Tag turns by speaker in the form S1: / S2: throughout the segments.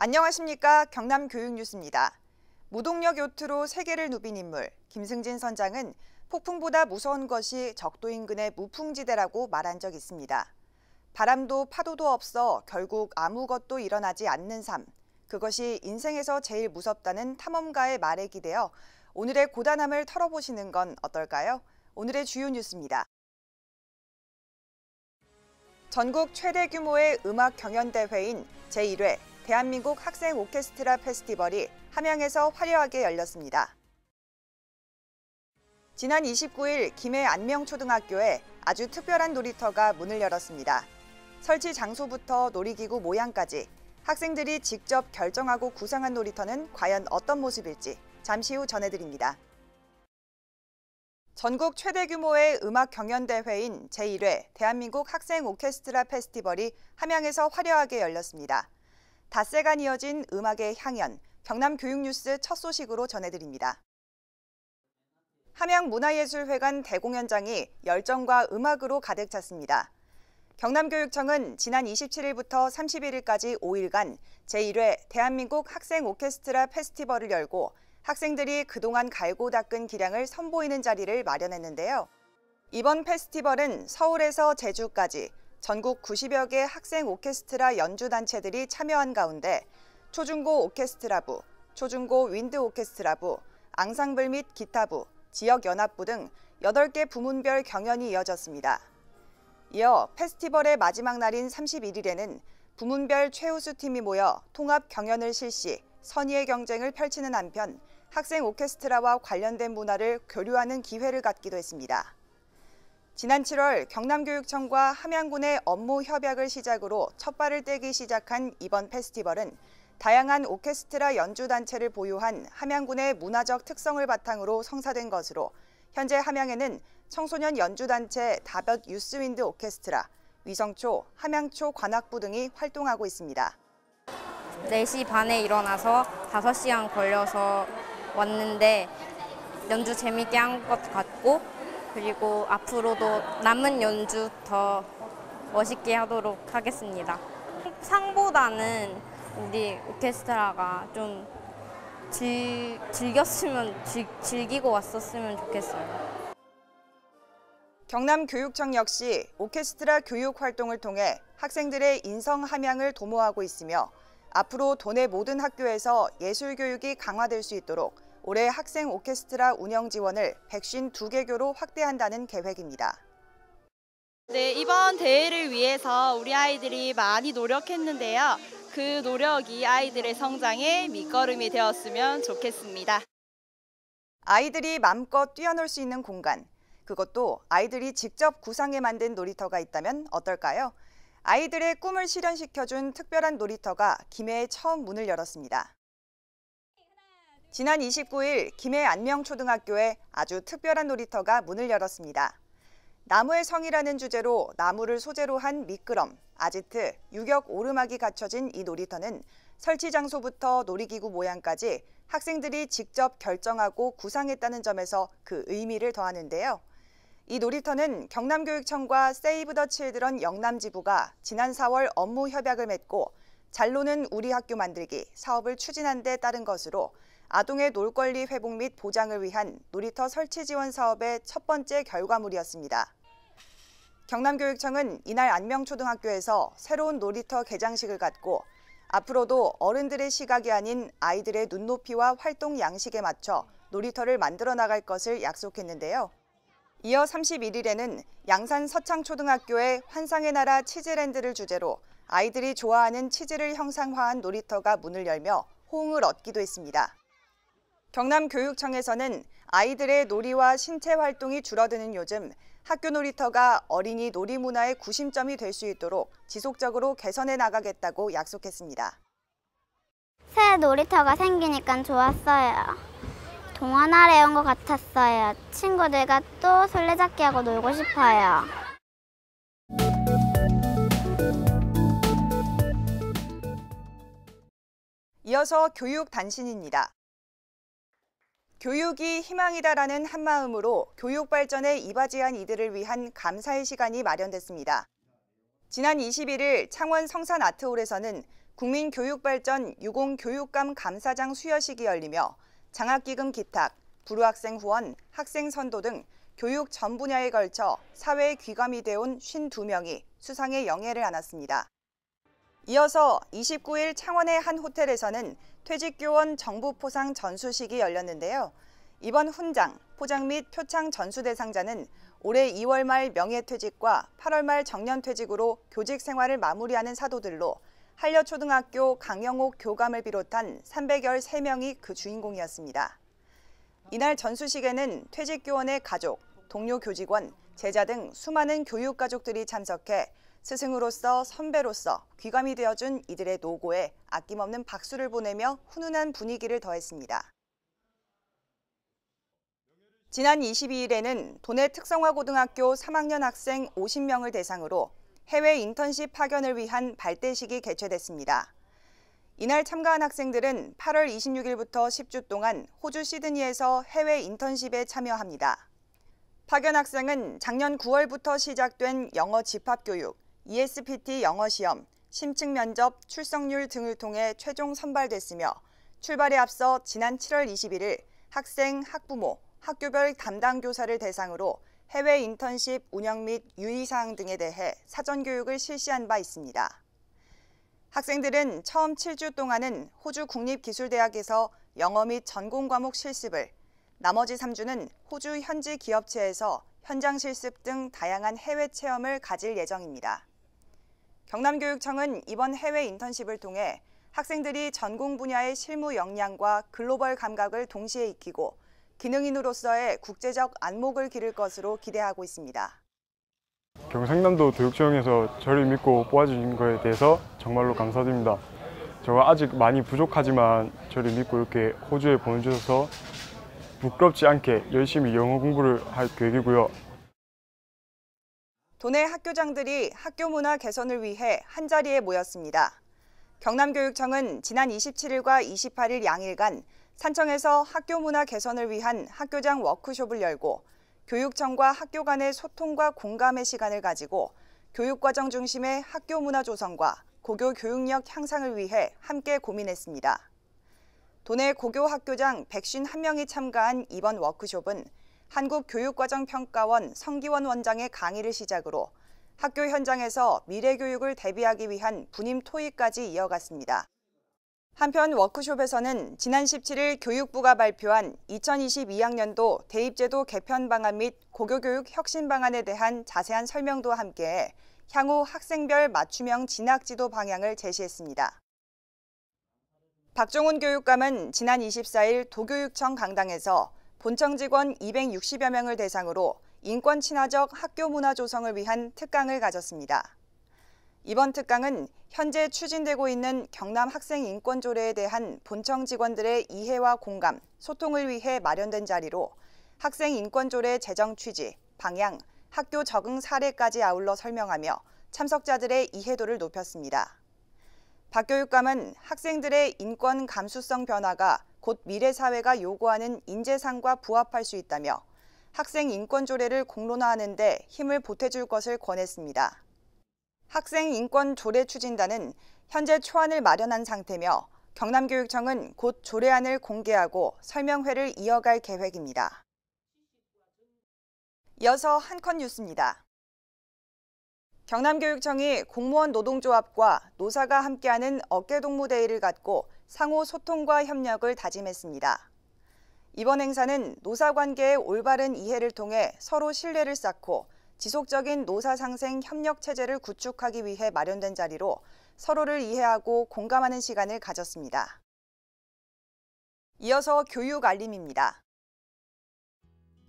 S1: 안녕하십니까. 경남교육뉴스입니다. 무동력 요트로 세계를 누빈 인물 김승진 선장은 폭풍보다 무서운 것이 적도 인근의 무풍지대라고 말한 적 있습니다. 바람도 파도도 없어 결국 아무것도 일어나지 않는 삶. 그것이 인생에서 제일 무섭다는 탐험가의 말에 기대어 오늘의 고단함을 털어보시는 건 어떨까요? 오늘의 주요 뉴스입니다. 전국 최대 규모의 음악 경연대회인 제1회 대한민국 학생 오케스트라 페스티벌이 함양에서 화려하게 열렸습니다. 지난 29일 김해 안명초등학교에 아주 특별한 놀이터가 문을 열었습니다. 설치 장소부터 놀이기구 모양까지 학생들이 직접 결정하고 구상한 놀이터는 과연 어떤 모습일지 잠시 후 전해드립니다. 전국 최대 규모의 음악 경연대회인 제1회 대한민국 학생 오케스트라 페스티벌이 함양에서 화려하게 열렸습니다. 닷새간 이어진 음악의 향연, 경남교육뉴스 첫 소식으로 전해드립니다. 함양문화예술회관 대공연장이 열정과 음악으로 가득 찼습니다. 경남교육청은 지난 27일부터 31일까지 5일간 제1회 대한민국 학생 오케스트라 페스티벌을 열고 학생들이 그동안 갈고 닦은 기량을 선보이는 자리를 마련했는데요. 이번 페스티벌은 서울에서 제주까지 전국 90여 개 학생 오케스트라 연주단체들이 참여한 가운데 초중고 오케스트라부, 초중고 윈드 오케스트라부, 앙상블 및 기타부, 지역연합부 등 8개 부문별 경연이 이어졌습니다. 이어 페스티벌의 마지막 날인 31일에는 부문별 최우수 팀이 모여 통합 경연을 실시, 선의의 경쟁을 펼치는 한편 학생 오케스트라와 관련된 문화를 교류하는 기회를 갖기도 했습니다. 지난 7월 경남교육청과 함양군의 업무 협약을 시작으로 첫 발을 떼기 시작한 이번 페스티벌은 다양한 오케스트라 연주단체를 보유한 함양군의 문화적 특성을 바탕으로 성사된 것으로 현재 함양에는 청소년 연주단체 다볕 유스윈드 오케스트라, 위성초, 함양초 관악부 등이 활동하고 있습니다.
S2: 4시 반에 일어나서 5시간 걸려서 왔는데 연주 재밌게 한 것 같고 그리고 앞으로도 남은 연주 더 멋있게 하도록 하겠습니다. 상보다는 우리 오케스트라가 좀 즐기고 왔었으면 좋겠어요.
S1: 경남교육청 역시 오케스트라 교육 활동을 통해 학생들의 인성 함양을 도모하고 있으며 앞으로 도내 모든 학교에서 예술 교육이 강화될 수 있도록 올해 학생 오케스트라 운영 지원을 152개교로 확대한다는 계획입니다.
S3: 네, 이번 대회를 위해서 우리 아이들이 많이 노력했는데요. 그 노력이 아이들의 성장에 밑거름이 되었으면 좋겠습니다.
S1: 아이들이 마음껏 뛰어놀 수 있는 공간, 그것도 아이들이 직접 구상해 만든 놀이터가 있다면 어떨까요? 아이들의 꿈을 실현시켜준 특별한 놀이터가 김해에 처음 문을 열었습니다. 지난 29일 김해 안명초등학교에 아주 특별한 놀이터가 문을 열었습니다. 나무의 성이라는 주제로 나무를 소재로 한 미끄럼, 아지트, 유격 오르막이 갖춰진 이 놀이터는 설치 장소부터 놀이기구 모양까지 학생들이 직접 결정하고 구상했다는 점에서 그 의미를 더하는데요. 이 놀이터는 경남교육청과 세이브 더 칠드런 영남지부가 지난 4월 업무 협약을 맺고 잘 노는 우리 학교 만들기 사업을 추진한 데 따른 것으로 아동의 놀권리 회복 및 보장을 위한 놀이터 설치 지원 사업의 첫 번째 결과물이었습니다. 경남교육청은 이날 안명초등학교에서 새로운 놀이터 개장식을 갖고 앞으로도 어른들의 시각이 아닌 아이들의 눈높이와 활동 양식에 맞춰 놀이터를 만들어 나갈 것을 약속했는데요. 이어 31일에는 양산 서창초등학교의 환상의 나라 치즈랜드를 주제로 아이들이 좋아하는 치즈를 형상화한 놀이터가 문을 열며 호응을 얻기도 했습니다. 경남교육청에서는 아이들의 놀이와 신체 활동이 줄어드는 요즘 학교 놀이터가 어린이 놀이 문화의 구심점이 될 수 있도록 지속적으로 개선해 나가겠다고 약속했습니다.
S4: 새 놀이터가 생기니까 좋았어요. 동화 아래 온 것 같았어요. 친구들과 또 술래잡기 하고 놀고 싶어요.
S1: 이어서 교육 단신입니다. 교육이 희망이다라는 한마음으로 교육 발전에 이바지한 이들을 위한 감사의 시간이 마련됐습니다. 지난 21일 창원 성산아트홀에서는 국민교육발전 유공교육감 감사장 수여식이 열리며 장학기금 기탁, 불우학생 후원, 학생 선도 등 교육 전 분야에 걸쳐 사회에 귀감이 되어온 52명이 수상의 영예를 안았습니다. 이어서 29일 창원의 한 호텔에서는 퇴직교원 정부 포상 전수식이 열렸는데요. 이번 훈장, 포장 및 표창 전수 대상자는 올해 2월 말 명예퇴직과 8월 말 정년퇴직으로 교직 생활을 마무리하는 사도들로 한려초등학교 강영옥 교감을 비롯한 313명이 그 주인공이었습니다. 이날 전수식에는 퇴직교원의 가족, 동료 교직원, 제자 등 수많은 교육가족들이 참석해 스승으로서 선배로서 귀감이 되어준 이들의 노고에 아낌없는 박수를 보내며 훈훈한 분위기를 더했습니다. 지난 22일에는 도내 특성화고등학교 3학년 학생 50명을 대상으로 해외 인턴십 파견을 위한 발대식이 개최됐습니다. 이날 참가한 학생들은 8월 26일부터 10주 동안 호주 시드니에서 해외 인턴십에 참여합니다. 파견 학생은 작년 9월부터 시작된 영어 집합교육, ESPT 영어 시험, 심층 면접, 출석률 등을 통해 최종 선발됐으며 출발에 앞서 지난 7월 21일 학생, 학부모, 학교별 담당 교사를 대상으로 해외 인턴십 운영 및 유의사항 등에 대해 사전교육을 실시한 바 있습니다. 학생들은 처음 7주 동안은 호주 국립기술대학에서 영어 및 전공 과목 실습을, 나머지 3주는 호주 현지 기업체에서 현장 실습 등 다양한 해외 체험을 가질 예정입니다. 경남교육청은 이번 해외 인턴십을 통해 학생들이 전공 분야의 실무 역량과 글로벌 감각을 동시에 익히고 기능인으로서의 국제적 안목을 기를 것으로 기대하고 있습니다.
S5: 경상남도 교육청에서 저를 믿고 뽑아주신 것에 대해서 정말로 감사드립니다. 제가 아직 많이 부족하지만 저를 믿고 이렇게 호주에 보내주셔서 부끄럽지 않게 열심히 영어 공부를 할 계획이고요.
S1: 도내 학교장들이 학교 문화 개선을 위해 한자리에 모였습니다. 경남교육청은 지난 27일과 28일 양일간 산청에서 학교 문화 개선을 위한 학교장 워크숍을 열고 교육청과 학교 간의 소통과 공감의 시간을 가지고 교육과정 중심의 학교 문화 조성과 고교 교육력 향상을 위해 함께 고민했습니다. 도내 고교 학교장 151명이 참가한 이번 워크숍은 한국교육과정평가원 성기원 원장의 강의를 시작으로 학교 현장에서 미래교육을 대비하기 위한 분임 토의까지 이어갔습니다. 한편 워크숍에서는 지난 17일 교육부가 발표한 2022학년도 대입제도 개편 방안 및 고교교육 혁신 방안에 대한 자세한 설명도 함께 향후 학생별 맞춤형 진학지도 방향을 제시했습니다. 박종훈 교육감은 지난 24일 도교육청 강당에서 본청 직원 260여 명을 대상으로 인권 친화적 학교 문화 조성을 위한 특강을 가졌습니다. 이번 특강은 현재 추진되고 있는 경남 학생 인권 조례에 대한 본청 직원들의 이해와 공감, 소통을 위해 마련된 자리로 학생 인권 조례 제정 취지, 방향, 학교 적응 사례까지 아울러 설명하며 참석자들의 이해도를 높였습니다. 박 교육감은 학생들의 인권 감수성 변화가 곧 미래 사회가 요구하는 인재상과 부합할 수 있다며 학생 인권 조례를 공론화하는 데 힘을 보태줄 것을 권했습니다. 학생 인권 조례 추진단은 현재 초안을 마련한 상태며 경남교육청은 곧 조례안을 공개하고 설명회를 이어갈 계획입니다. 이어서 한컷 뉴스입니다. 경남교육청이 공무원 노동조합과 노사가 함께하는 어깨동무대회를 갖고 상호 소통과 협력을 다짐했습니다. 이번 행사는 노사관계의 올바른 이해를 통해 서로 신뢰를 쌓고 지속적인 노사상생 협력 체제를 구축하기 위해 마련된 자리로 서로를 이해하고 공감하는 시간을 가졌습니다. 이어서 교육 알림입니다.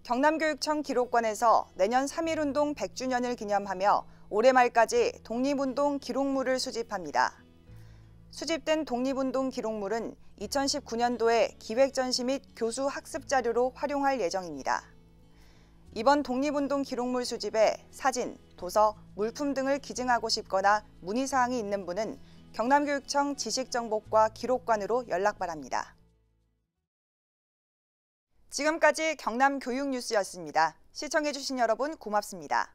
S1: 경남교육청 기록관에서 내년 3.1운동 100주년을 기념하며 올해 말까지 독립운동 기록물을 수집합니다. 수집된 독립운동 기록물은 2019년도에 기획전시 및 교수 학습 자료로 활용할 예정입니다. 이번 독립운동 기록물 수집에 사진, 도서, 물품 등을 기증하고 싶거나 문의사항이 있는 분은 경남교육청 지식정보과 기록관으로 연락 바랍니다. 지금까지 경남교육뉴스였습니다. 시청해주신 여러분 고맙습니다.